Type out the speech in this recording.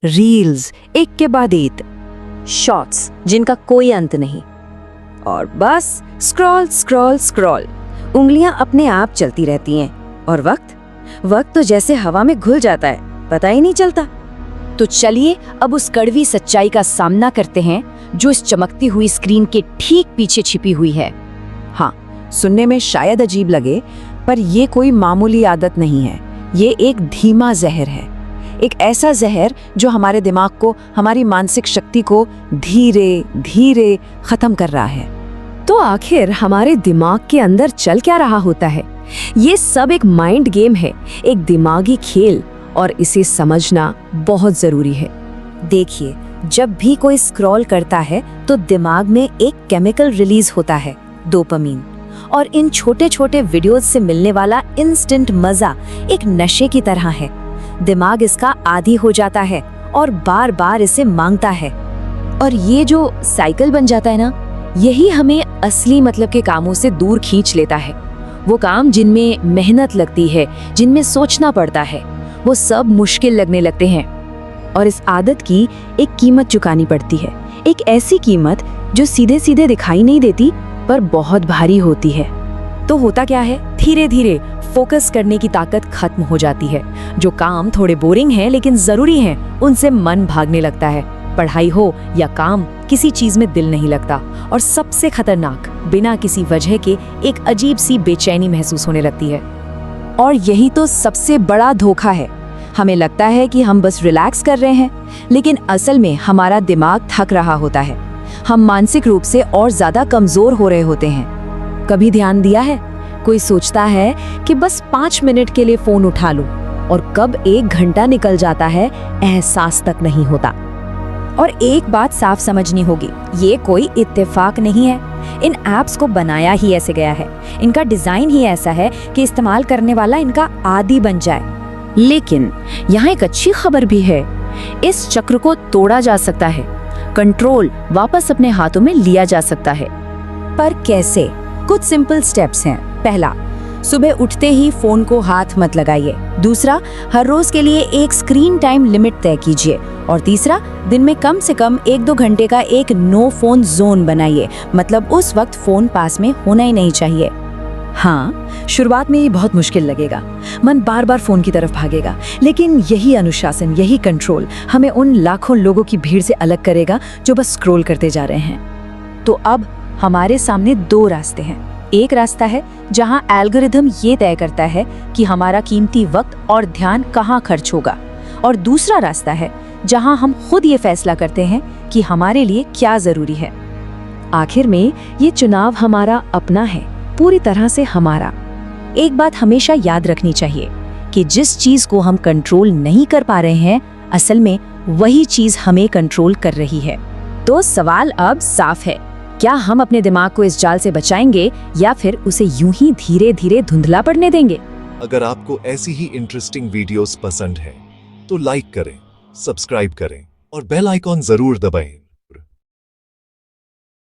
Reels एक के बाद एक, शॉर्ट्स जिनका कोई अंत नहीं, और बस स्क्रॉल स्क्रॉल स्क्रॉल। उंगलियां अपने आप चलती रहती हैं और वक्त तो जैसे हवा में घुल जाता है, पता ही नहीं चलता। तो चलिए अब उस कड़वी सच्चाई का सामना करते हैं जो इस चमकती हुई स्क्रीन के ठीक पीछे छिपी हुई है। हाँ, सुनने में शायद अजीब लगे, पर ये कोई मामूली आदत नहीं है। ये एक धीमा जहर है, एक ऐसा जहर जो हमारे दिमाग को, हमारी मानसिक शक्ति को धीरे धीरे खत्म कर रहा है। तो आखिर हमारे दिमाग के अंदर चल क्या रहा होता है? ये सब एक माइंड गेम है, एक दिमागी खेल, और इसे समझना बहुत जरूरी है। देखिए, जब भी कोई स्क्रॉल करता है तो दिमाग में एक केमिकल रिलीज होता है, डोपामीन, और इन छोटे छोटे वीडियोज से मिलने वाला इंस्टेंट मजा एक नशे की तरह है। दिमाग इसका आदी हो जाता है और बार बार इसे मांगता है, और ये जो साइकिल बन जाता है ना, यही हमें असली मतलब के कामों से दूर खींच लेता है। वो काम जिनमें मेहनत लगती है, जिनमें सोचना पड़ता है, वो सब मुश्किल लगने लगते हैं। और इस आदत की एक कीमत चुकानी पड़ती है, एक ऐसी कीमत जो सीधे सीधे दिखाई नहीं देती पर बहुत भारी होती है। तो होता क्या है, धीरे धीरे फोकस करने की ताकत खत्म हो जाती है। जो काम थोड़े बोरिंग हैं लेकिन जरूरी हैं, उनसे मन भागने लगता है। पढ़ाई हो या काम, किसी चीज में दिल नहीं लगता, और सबसे खतरनाक, बिना किसी वजह के एक अजीब सी बेचैनी महसूस होने लगती है। और यही तो सबसे बड़ा धोखा है। हमें लगता है कि हम बस रिलैक्स कर रहे हैं, लेकिन असल में हमारा दिमाग थक रहा होता है। हम मानसिक रूप से और ज्यादा कमजोर हो रहे होते हैं। कभी ध्यान दिया है, कोई सोचता है कि बस 5 मिनट के लिए फोन उठा लूं, और कब 1 घंटा निकल जाता है एहसास तक नहीं होता। और एक बात साफ समझनी होगी, ये कोई इत्तेफाक नहीं है। इन ऐप्स को बनाया ही ऐसे गया है, इनका डिजाइन ही ऐसा है कि इस्तेमाल करने वाला इनका आदी बन जाए। लेकिन यहाँ एक अच्छी खबर भी है, इस चक्र को तोड़ा जा सकता है, कंट्रोल वापस अपने हाथों में लिया जा सकता है। पर कैसे? कुछ सिंपल स्टेप्स हैं। पहला, सुबह उठते ही फोन को हाथ मत लगाइए। दूसरा, हर रोज के लिए एक स्क्रीन टाइम लिमिट तय कीजिए। और तीसरा, दिन में कम से कम 1-2 घंटे का एक नो फोन जोन बनाइए, मतलब उस वक्त फोन पास में होना ही नहीं चाहिए। हाँ, शुरुआत में ये बहुत मुश्किल लगेगा, मन बार बार फोन की तरफ भागेगा, लेकिन यही अनुशासन, यही कंट्रोल हमें उन लाखों लोगों की भीड़ से अलग करेगा जो बस स्क्रॉल करते जा रहे हैं। तो अब हमारे सामने 2 रास्ते हैं। एक रास्ता है जहां एल्गोरिथम ये तय करता है कि हमारा कीमती वक्त और ध्यान कहाँ खर्च होगा, और दूसरा रास्ता है जहां हम खुद ये फैसला करते हैं कि हमारे लिए क्या जरूरी है। आखिर में ये चुनाव हमारा अपना है, पूरी तरह से हमारा। एक बात हमेशा याद रखनी चाहिए कि जिस चीज को हम कंट्रोल नहीं कर पा रहे हैं, असल में वही चीज हमें कंट्रोल कर रही है। तो सवाल अब साफ है, क्या हम अपने दिमाग को इस जाल से बचाएंगे या फिर उसे यूं ही धीरे धीरे धुंधला पड़ने देंगे? अगर आपको ऐसी ही इंटरेस्टिंग वीडियोस पसंद है तो लाइक करें, सब्सक्राइब करें और बेल आइकॉन जरूर दबाएं।